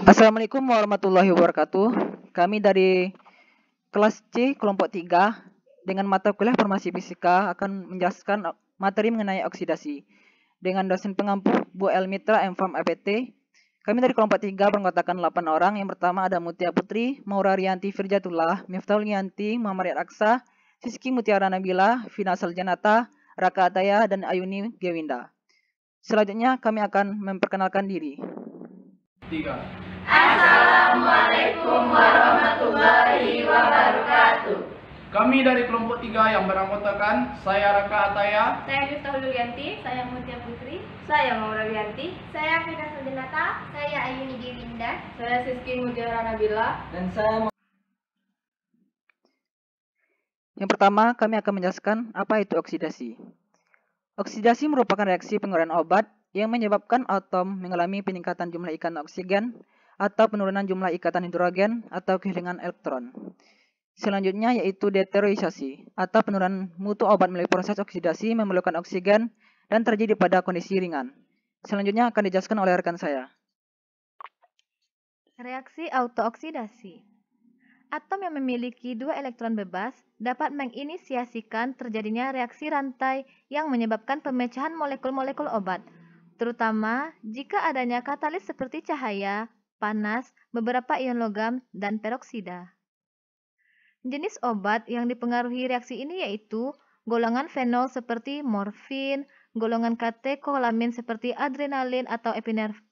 Assalamualaikum warahmatullahi wabarakatuh. Kami dari kelas C kelompok 3 dengan mata kuliah farmasi fisika akan menjelaskan materi mengenai oksidasi dengan dosen pengampu Bu Elmitra M.Farm APT. Kami dari kelompok 3 beranggotakan 8 orang. Yang pertama ada Mutia Putri, Maura Rianti Firjatullah, Miftahul Gianti, Muhammad Aksa, Siski Mutiara Nabila, Vina Saljanata, Raka Ataya, dan Ayuni Gewinda. Selanjutnya kami akan memperkenalkan diri. 3. Assalamualaikum warahmatullahi wabarakatuh. Kami dari kelompok 3 yang beranggotakan saya Raka Ataya, saya Miftahul Gianti, saya Mutia Putri, Saya Maura Rianti, saya Vina Saljanata, saya Ayuni Gewinda, saya Siski Mutiara Nabila, Dan saya Yang pertama, kami akan menjelaskan apa itu oksidasi. Oksidasi merupakan reaksi penguraian obat yang menyebabkan atom mengalami peningkatan jumlah ikatan oksigen atau penurunan jumlah ikatan hidrogen atau kehilangan elektron. Selanjutnya yaitu deteriorisasi atau penurunan mutu obat melalui proses oksidasi memerlukan oksigen dan terjadi pada kondisi ringan. Selanjutnya akan dijelaskan oleh rekan saya. Reaksi autooksidasi. Atom yang memiliki 2 elektron bebas dapat menginisiasikan terjadinya reaksi rantai yang menyebabkan pemecahan molekul-molekul obat, terutama jika adanya katalis seperti cahaya, panas, beberapa ion logam, dan peroksida. Jenis obat yang dipengaruhi reaksi ini yaitu golongan fenol seperti morfin, golongan katekolamin seperti adrenalin atau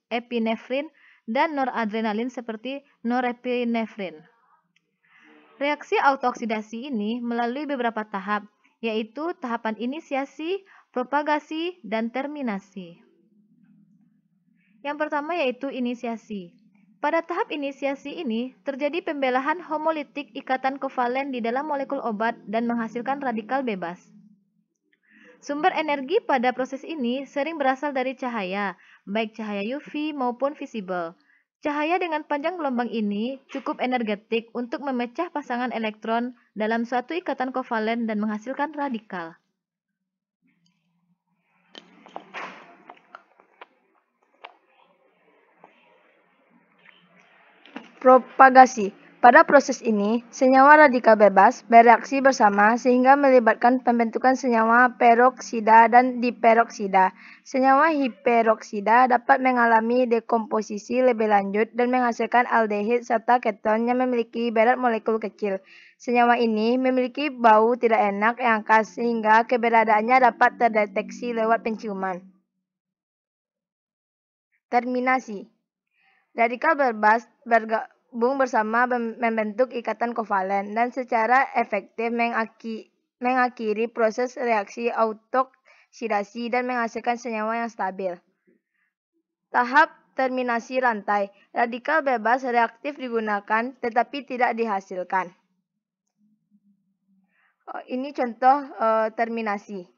epinefrin, dan noradrenalin seperti norepinefrin. Reaksi autooksidasi ini melalui beberapa tahap, yaitu tahapan inisiasi, propagasi, dan terminasi. Yang pertama yaitu inisiasi. Pada tahap inisiasi ini, terjadi pembelahan homolitik ikatan kovalen di dalam molekul obat dan menghasilkan radikal bebas. Sumber energi pada proses ini sering berasal dari cahaya, baik cahaya UV maupun visible. Cahaya dengan panjang gelombang ini cukup energetik untuk memecah pasangan elektron dalam suatu ikatan kovalen dan menghasilkan radikal. Propagasi. Pada proses ini, senyawa radikal bebas bereaksi bersama sehingga melibatkan pembentukan senyawa peroksida dan diperoksida. Senyawa hiperoksida dapat mengalami dekomposisi lebih lanjut dan menghasilkan aldehid serta keton yang memiliki berat molekul kecil. Senyawa ini memiliki bau tidak enak yang khas sehingga keberadaannya dapat terdeteksi lewat penciuman. Terminasi. Radikal bebas bergabung bersama membentuk ikatan kovalen dan secara efektif mengakhiri proses reaksi autooksidasi dan menghasilkan senyawa yang stabil. Tahap terminasi rantai. Radikal bebas reaktif digunakan tetapi tidak dihasilkan. Ini contoh terminasi.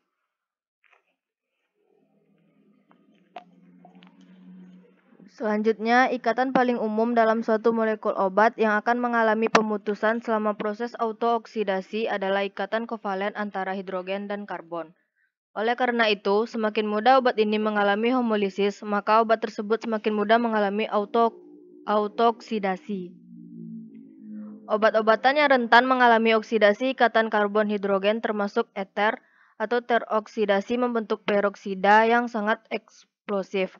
Selanjutnya, ikatan paling umum dalam suatu molekul obat yang akan mengalami pemutusan selama proses autooksidasi adalah ikatan kovalen antara hidrogen dan karbon. Oleh karena itu, semakin mudah obat ini mengalami homolisis, maka obat tersebut semakin mudah mengalami autooksidasi. Obat-obatan yang rentan mengalami oksidasi ikatan karbon-hidrogen termasuk eter atau teroksidasi membentuk peroksida yang sangat eksplosif,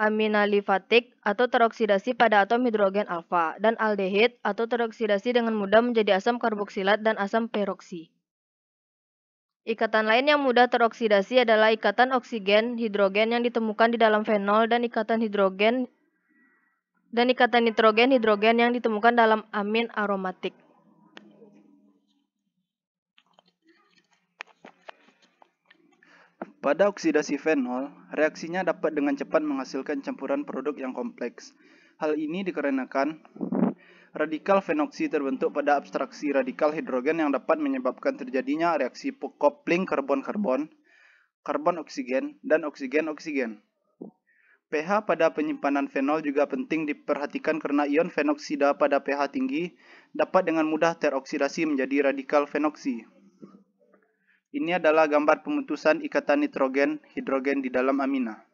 aminalifatik atau teroksidasi pada atom hidrogen alfa, dan aldehid atau teroksidasi dengan mudah menjadi asam karboksilat dan asam peroksi. Ikatan lain yang mudah teroksidasi adalah ikatan oksigen-hidrogen yang ditemukan di dalam fenol dan ikatan nitrogen-hidrogen yang ditemukan dalam amin aromatik. Pada oksidasi fenol, reaksinya dapat dengan cepat menghasilkan campuran produk yang kompleks. Hal ini dikarenakan radikal fenoksi terbentuk pada abstraksi radikal hidrogen yang dapat menyebabkan terjadinya reaksi coupling karbon-karbon, karbon-oksigen, dan oksigen-oksigen. pH pada penyimpanan fenol juga penting diperhatikan karena ion fenoksida pada pH tinggi dapat dengan mudah teroksidasi menjadi radikal fenoksi. Ini adalah gambar pemutusan ikatan nitrogen-hidrogen di dalam amina.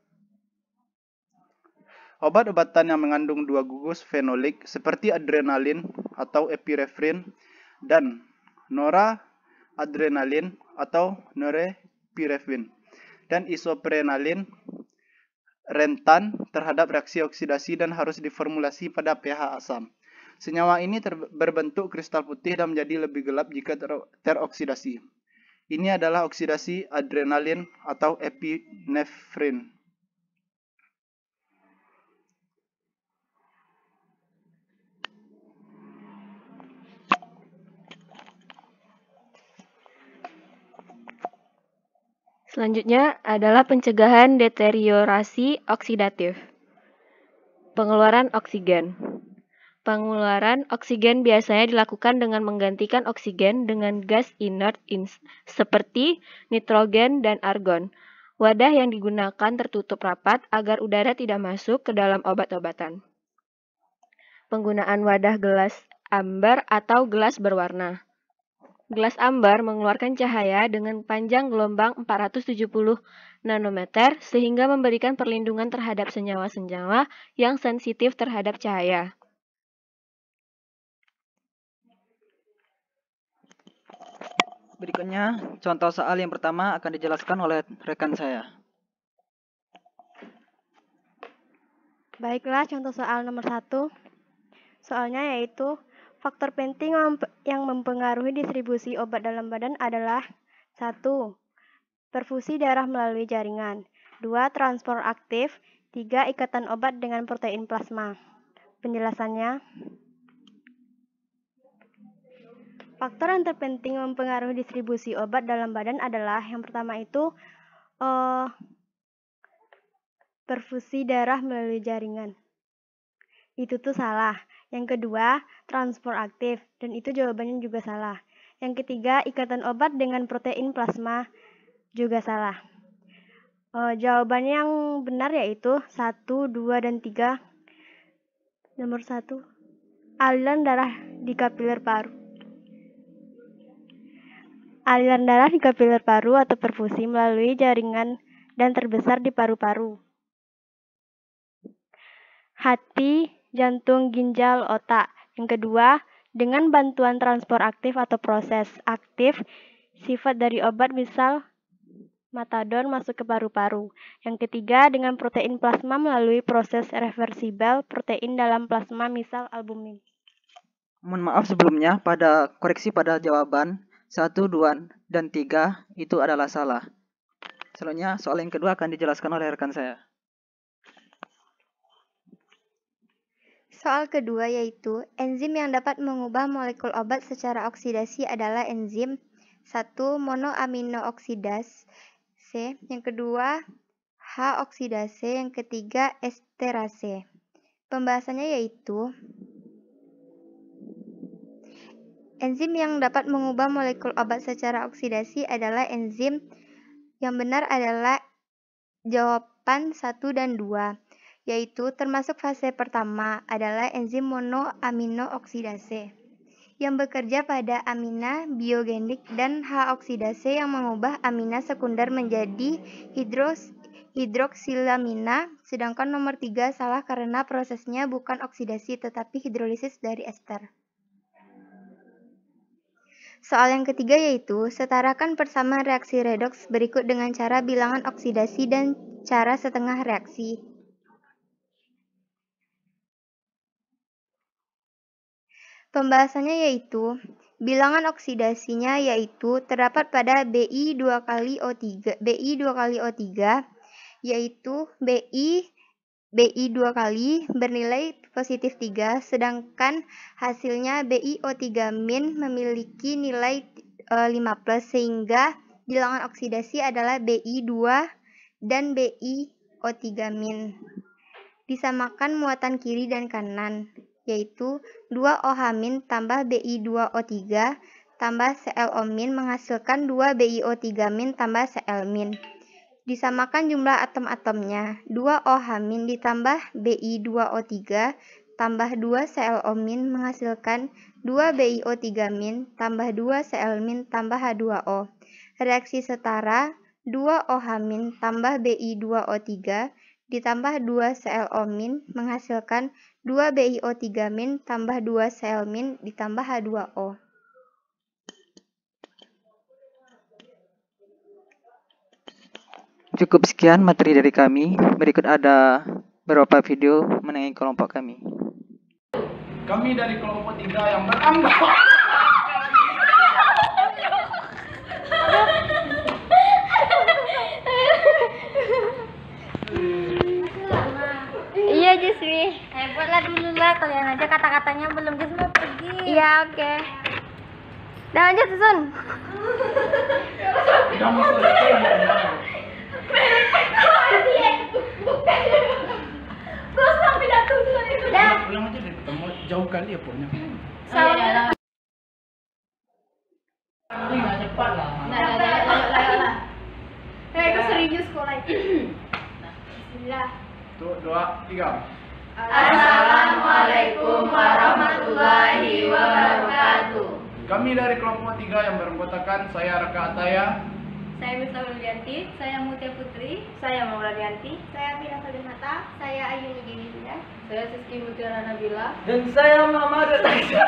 Obat-obatan yang mengandung 2 gugus fenolik seperti adrenalin atau epinefrin dan noradrenalin atau norepinefrin dan isoprenalin rentan terhadap reaksi oksidasi dan harus diformulasi pada pH asam. Senyawa ini berbentuk kristal putih dan menjadi lebih gelap jika teroksidasi. Ini adalah oksidasi adrenalin atau epinefrin. Selanjutnya adalah pencegahan deteriorasi oksidatif. Pengeluaran oksigen. Pengeluaran oksigen biasanya dilakukan dengan menggantikan oksigen dengan gas inert seperti nitrogen dan argon. Wadah yang digunakan tertutup rapat agar udara tidak masuk ke dalam obat-obatan. Penggunaan wadah gelas amber atau gelas berwarna. Gelas amber mengeluarkan cahaya dengan panjang gelombang 470 nanometer sehingga memberikan perlindungan terhadap senyawa-senyawa yang sensitif terhadap cahaya. Berikutnya, contoh soal yang pertama akan dijelaskan oleh rekan saya. Baiklah, contoh soal nomor 1. Soalnya yaitu faktor penting yang mempengaruhi distribusi obat dalam badan adalah 1. Perfusi darah melalui jaringan. 2. Transport aktif. 3. Ikatan obat dengan protein plasma. Penjelasannya, faktor yang terpenting mempengaruhi distribusi obat dalam badan adalah yang pertama itu perfusi darah melalui jaringan. Itu tuh salah. Yang kedua, transport aktif, dan itu jawabannya juga salah. Yang ketiga, ikatan obat dengan protein plasma, juga salah. Jawabannya yang benar yaitu 1, 2, dan 3. Nomor 1, aliran darah di kapiler paru. Aliran darah di kapiler paru atau perfusi melalui jaringan dan terbesar di paru-paru. Hati, jantung, ginjal, otak. Yang kedua, dengan bantuan transport aktif atau proses aktif sifat dari obat misal matadon masuk ke paru-paru. Yang ketiga, dengan protein plasma melalui proses reversibel protein dalam plasma misal albumin. Mohon maaf sebelumnya, pada koreksi pada jawaban 1, 2, dan 3 itu adalah salah. Selanjutnya, soal yang kedua akan dijelaskan oleh rekan saya. Soal kedua yaitu, enzim yang dapat mengubah molekul obat secara oksidasi adalah enzim 1. Monoaminooksidase, yang kedua H oksidase, yang ketiga esterase. Pembahasannya yaitu, enzim yang dapat mengubah molekul obat secara oksidasi adalah enzim yang benar adalah jawaban 1 dan 2. Yaitu termasuk fase pertama adalah enzim monoaminooksidase yang bekerja pada amina biogenik dan H oksidase yang mengubah amina sekunder menjadi hidroksilamina, sedangkan nomor 3 salah karena prosesnya bukan oksidasi tetapi hidrolisis dari ester. Soal yang ketiga yaitu, setarakan persamaan reaksi redoks berikut dengan cara bilangan oksidasi dan cara setengah reaksi. Pembahasannya yaitu, bilangan oksidasinya yaitu terdapat pada Bi 2 kali O3, yaitu Bi 2 kali bernilai positif 3, sedangkan hasilnya BiO3- memiliki nilai 5+, sehingga bilangan oksidasi adalah Bi2 dan BiO3-. Disamakan muatan kiri dan kanan, yaitu 2OH- tambah Bi2O3 tambah ClO- menghasilkan 2 BiO3- tambah Cl-. Disamakan jumlah atom-atomnya, 2OH- ditambah Bi2O3 tambah 2 ClO- menghasilkan 2 BiO3- tambah 2 Cl- tambah H2O. Reaksi setara 2OH- tambah Bi2O3 ditambah 2 Cl-O- menghasilkan 2 BiO3- tambah 2 Cl- ditambah H2O. Cukup sekian materi dari kami. Berikut ada beberapa video mengenai kelompok kami. Kami dari kelompok 3 yang berangkat. Iya, Jasmi. Buatlah dulu lah, kalian aja kata-katanya belum Jess mau pergi. Iya, oke. Dah lanjut, Susun. Udah mau selesai ya. Terus sampai jatuh itu. Pulang aja deh, ketemu jauh kali ya pokoknya. Cepat lah. Itu serius sekolah itu. Bismillah. Tuh, 2, 3. Assalamualaikum warahmatullahi wabarakatuh. Kami dari kelompok 3 yang beranggotakan saya Raka Ataya, Saya Miftah Widianti, saya Mutia Putri, Saya Maula Rianti. Saya Fira Salinata, saya Ayuni Dewi, saya Siski Mutiara Nabila. Dan saya Muhammad Reza.